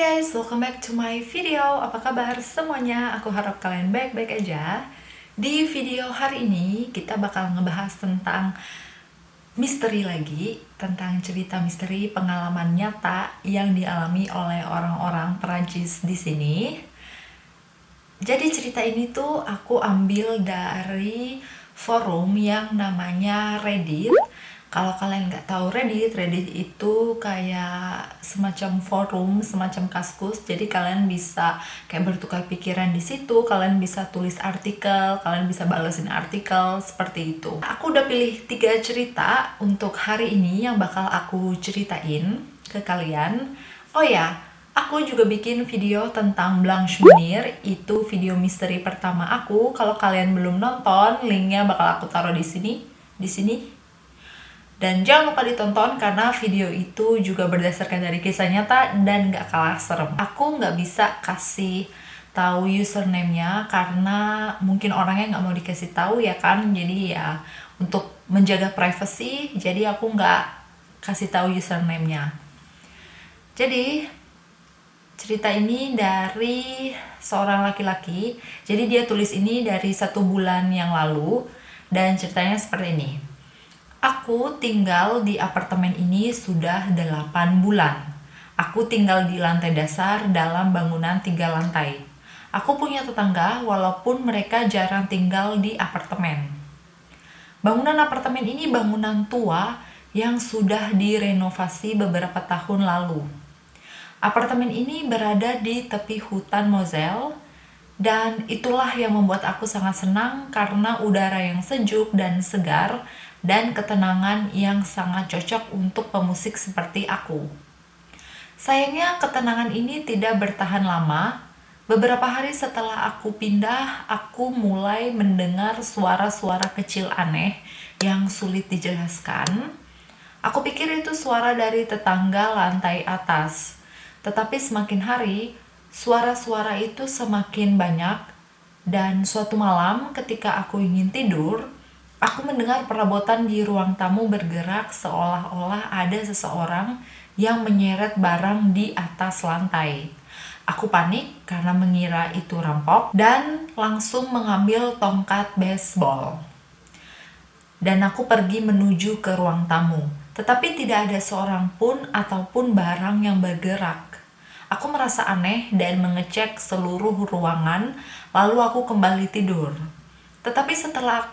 Guys, welcome back to my video. Apa kabar semuanya? Aku harap kalian baik-baik aja. Di video hari ini kita bakal ngebahas tentang misteri lagi, tentang cerita misteri pengalaman nyata yang dialami oleh orang-orang Perancis di sini. Jadi cerita ini tuh aku ambil dari forum yang namanya Reddit. Kalau kalian nggak tahu Reddit itu kayak semacam forum, semacam Kaskus. Jadi kalian bisa kayak bertukar pikiran di situ, kalian bisa tulis artikel, kalian bisa balesin artikel, seperti itu. Aku udah pilih 3 cerita untuk hari ini yang bakal aku ceritain ke kalian. Oh ya, aku juga bikin video tentang Blanche Monnier, itu video misteri pertama aku. Kalau kalian belum nonton, linknya bakal aku taruh di sini. Dan jangan lupa ditonton karena video itu juga berdasarkan dari kisah nyata dan gak kalah serem. Aku gak bisa kasih tahu username-nya karena mungkin orangnya gak mau dikasih tahu ya kan. Jadi ya untuk menjaga privacy, jadi aku gak kasih tahu username-nya. Jadi cerita ini dari seorang laki-laki. Jadi dia tulis ini dari 1 bulan yang lalu dan ceritanya seperti ini. Aku tinggal di apartemen ini sudah 8 bulan. Aku tinggal di lantai dasar dalam bangunan 3 lantai. Aku punya tetangga walaupun mereka jarang tinggal di apartemen. Bangunan apartemen ini bangunan tua yang sudah direnovasi beberapa tahun lalu. Apartemen ini berada di tepi hutan Moselle dan itulah yang membuat aku sangat senang karena udara yang sejuk dan segar dan ketenangan yang sangat cocok untuk pemusik seperti aku. Sayangnya ketenangan ini tidak bertahan lama. Beberapa hari setelah aku pindah, aku mulai mendengar suara-suara kecil aneh yang sulit dijelaskan. Aku pikir itu suara dari tetangga lantai atas. Tetapi semakin hari, suara-suara itu semakin banyak dan suatu malam ketika aku ingin tidur, aku mendengar perabotan di ruang tamu bergerak seolah-olah ada seseorang yang menyeret barang di atas lantai. Aku panik karena mengira itu rampok dan langsung mengambil tongkat baseball. Dan aku pergi menuju ke ruang tamu. Tetapi tidak ada seorang pun ataupun barang yang bergerak. Aku merasa aneh dan mengecek seluruh ruangan, lalu aku kembali tidur. Tetapi setelah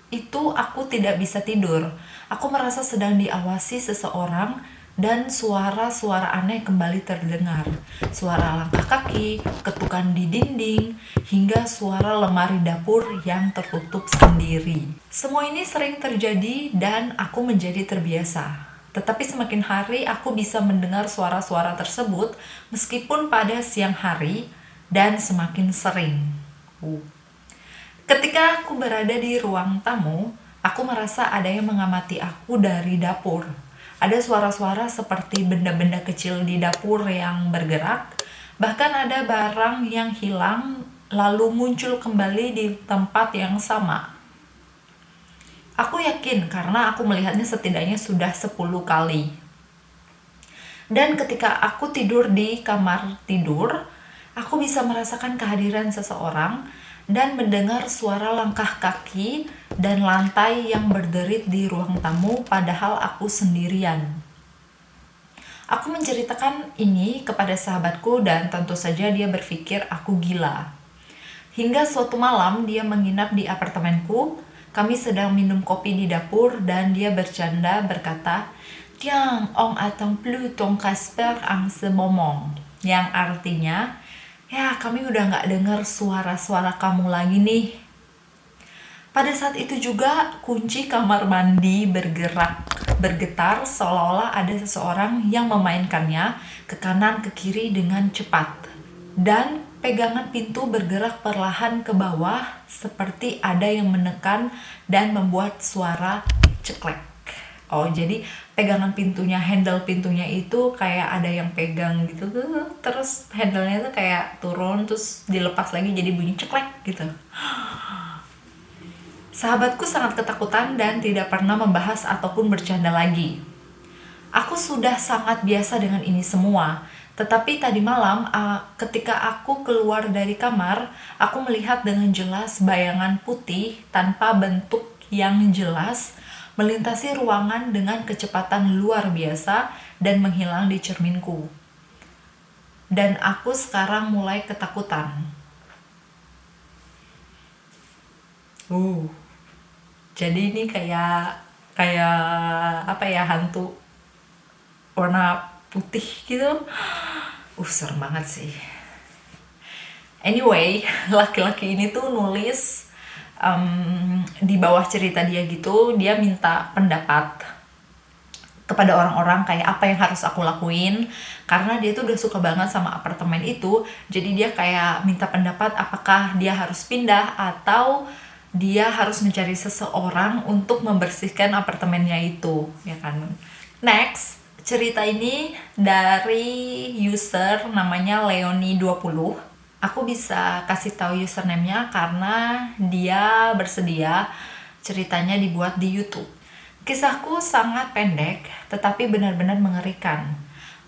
itu aku tidak bisa tidur. Aku merasa sedang diawasi seseorang dan suara-suara aneh kembali terdengar. Suara langkah kaki, ketukan di dinding, hingga suara lemari dapur yang tertutup sendiri. Semua ini sering terjadi dan aku menjadi terbiasa. Tetapi semakin hari aku bisa mendengar suara-suara tersebut meskipun pada siang hari dan semakin sering. Ketika aku berada di ruang tamu, aku merasa ada yang mengamati aku dari dapur. Ada suara-suara seperti benda-benda kecil di dapur yang bergerak, bahkan ada barang yang hilang lalu muncul kembali di tempat yang sama. Aku yakin karena aku melihatnya setidaknya sudah 10 kali. Dan ketika aku tidur di kamar tidur, aku bisa merasakan kehadiran seseorang dan mendengar suara langkah kaki dan lantai yang berderit di ruang tamu padahal aku sendirian. Aku menceritakan ini kepada sahabatku dan tentu saja dia berpikir aku gila. Hingga suatu malam dia menginap di apartemenku. Kami sedang minum kopi di dapur dan dia bercanda berkata, "Tiens, on attend plus ton Casper en ce moment." Yang artinya, ya kami udah gak dengar suara-suara kamu lagi nih. Pada saat itu juga kunci kamar mandi bergetar seolah-olah ada seseorang yang memainkannya ke kanan ke kiri dengan cepat. Dan pegangan pintu bergerak perlahan ke bawah seperti ada yang menekan dan membuat suara ceklek. Oh, jadi pegangan pintunya, handle pintunya itu kayak ada yang pegang gitu tuh, terus handle-nya tuh kayak turun terus dilepas lagi jadi bunyi ceklek gitu. Sahabatku sangat ketakutan dan tidak pernah membahas ataupun bercanda lagi. Aku sudah sangat biasa dengan ini semua, Tetapi tadi malam, ketika aku keluar dari kamar, aku melihat dengan jelas bayangan putih tanpa bentuk yang jelas melintasi ruangan dengan kecepatan luar biasa dan menghilang di cerminku. Dan aku sekarang mulai ketakutan. Jadi ini kayak apa ya, hantu warna putih gitu. Serem banget sih. Anyway, laki-laki ini tuh nulis di bawah cerita dia gitu, dia minta pendapat kepada orang-orang kayak apa yang harus aku lakuin, karena dia tuh udah suka banget sama apartemen itu. Jadi dia kayak minta pendapat apakah dia harus pindah atau dia harus mencari seseorang untuk membersihkan apartemennya itu, ya kan. Next, cerita ini dari user namanya Leoni20. Aku bisa kasih tahu username-nya karena dia bersedia ceritanya dibuat di YouTube. Kisahku sangat pendek, tetapi benar-benar mengerikan.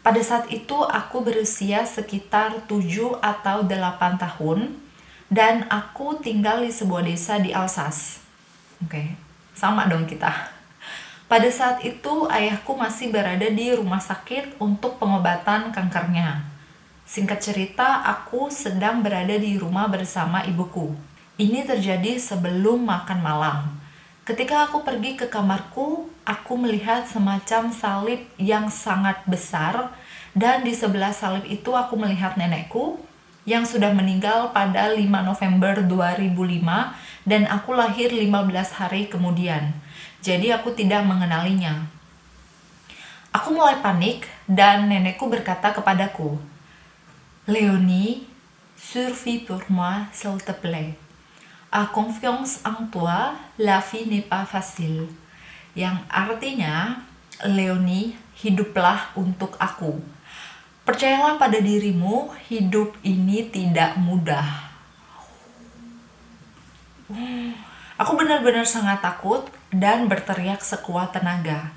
Pada saat itu aku berusia sekitar 7 atau 8 tahun, dan aku tinggal di sebuah desa di Alsace. Oke, sama dong kita. Pada saat itu ayahku masih berada di rumah sakit untuk pengobatan kankernya. Singkat cerita, aku sedang berada di rumah bersama ibuku. Ini terjadi sebelum makan malam. Ketika aku pergi ke kamarku, aku melihat semacam salib yang sangat besar, dan di sebelah salib itu aku melihat nenekku yang sudah meninggal pada 5 November 2005, dan aku lahir 15 hari kemudian. Jadi aku tidak mengenalinya. Aku mulai panik dan nenekku berkata kepadaku, "Leonie, survis pour moi s'il te plaît. A confiance en toi, la vie n'est pas facile." Yang artinya, Leonie, hiduplah untuk aku. Percayalah pada dirimu, hidup ini tidak mudah. Aku benar-benar sangat takut dan berteriak sekuat tenaga.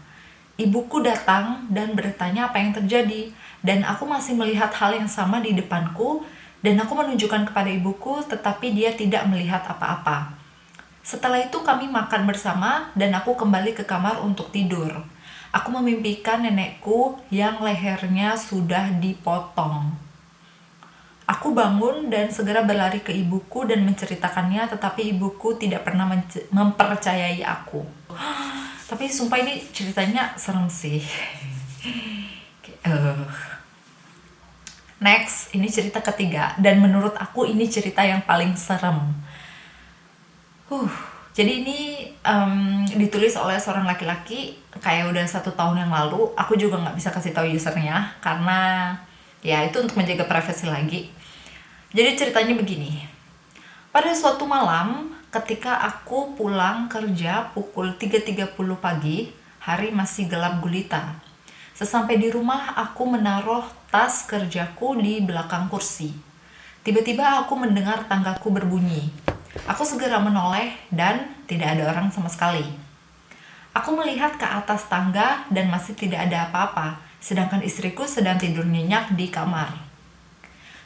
Ibuku datang dan bertanya apa yang terjadi, dan aku masih melihat hal yang sama di depanku, dan aku menunjukkan kepada ibuku, tetapi dia tidak melihat apa-apa. Setelah itu kami makan bersama, dan aku kembali ke kamar untuk tidur. Aku memimpikan nenekku yang lehernya sudah dipotong. Aku bangun dan segera berlari ke ibuku dan menceritakannya, tetapi ibuku tidak pernah mempercayai aku. Tapi sumpah ini ceritanya serem sih. Next, ini cerita ketiga, dan menurut aku ini cerita yang paling serem. Jadi ini ditulis oleh seorang laki-laki kayak udah 1 tahun yang lalu. Aku juga nggak bisa kasih tahu usernya karena ya itu untuk menjaga privasi lagi. Jadi ceritanya begini. Pada suatu malam, ketika aku pulang kerja pukul 3.30 pagi, hari masih gelap gulita. Sesampai di rumah, aku menaruh tas kerjaku di belakang kursi. Tiba-tiba aku mendengar tanggaku berbunyi. Aku segera menoleh dan tidak ada orang sama sekali. Aku melihat ke atas tangga dan masih tidak ada apa-apa, sedangkan istriku sedang tidur nyenyak di kamar.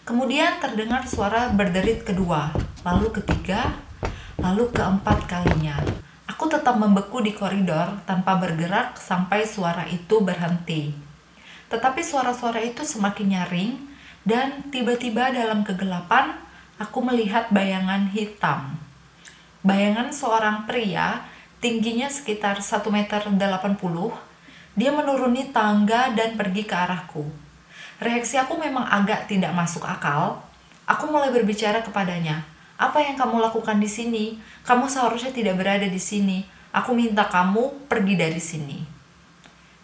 Kemudian terdengar suara berderit kedua, lalu ketiga, lalu keempat kalinya. Aku tetap membeku di koridor tanpa bergerak sampai suara itu berhenti. Tetapi suara-suara itu semakin nyaring, dan tiba-tiba dalam kegelapan, aku melihat bayangan hitam. Bayangan seorang pria, tingginya sekitar 1,80 meter. Dia menuruni tangga dan pergi ke arahku. Reaksi aku memang agak tidak masuk akal. Aku mulai berbicara kepadanya. "Apa yang kamu lakukan di sini? Kamu seharusnya tidak berada di sini. Aku minta kamu pergi dari sini."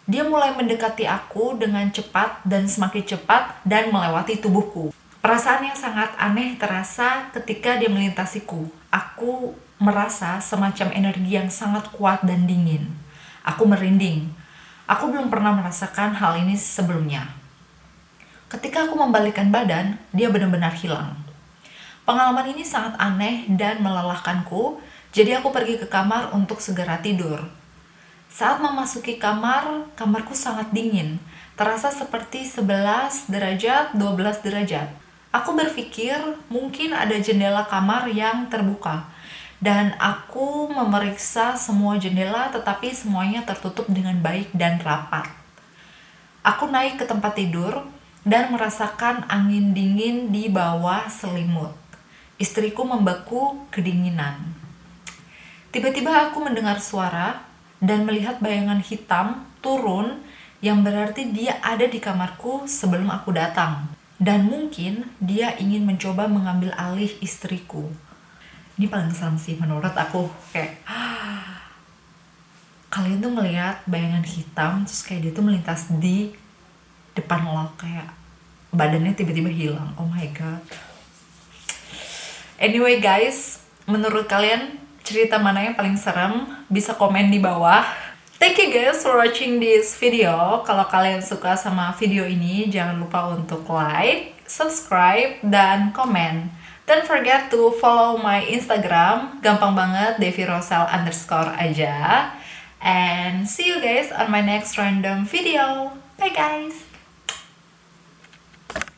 Dia mulai mendekati aku dengan cepat dan semakin cepat dan melewati tubuhku. Perasaan yang sangat aneh terasa ketika dia melintasiku. Aku merasa semacam energi yang sangat kuat dan dingin. Aku merinding. Aku belum pernah merasakan hal ini sebelumnya. Ketika aku membalikkan badan, dia benar-benar hilang. Pengalaman ini sangat aneh dan melelahkanku, jadi aku pergi ke kamar untuk segera tidur. Saat memasuki kamar, kamarku sangat dingin, Terasa seperti 11 derajat, 12 derajat. Aku berpikir mungkin ada jendela kamar yang terbuka. Dan aku memeriksa semua jendela tetapi semuanya tertutup dengan baik dan rapat. Aku naik ke tempat tidur dan merasakan angin dingin di bawah selimut. Istriku membeku kedinginan. Tiba-tiba aku mendengar suara dan melihat bayangan hitam turun yang berarti dia ada di kamarku sebelum aku datang. Dan mungkin dia ingin mencoba mengambil alih istriku. Ini paling serem sih menurut aku. Kayak kalian tuh ngelihat bayangan hitam terus kayak dia tuh melintas di depan lo, kayak badannya tiba-tiba hilang. Oh my god. Anyway guys, menurut kalian cerita mana yang paling serem? Bisa komen di bawah. Thank you guys for watching this video. Kalau kalian suka sama video ini, jangan lupa untuk like, subscribe, dan komen. Don't forget to follow my Instagram. Gampang banget, @devirosel_ aja. And see you guys on my next random video. Bye guys!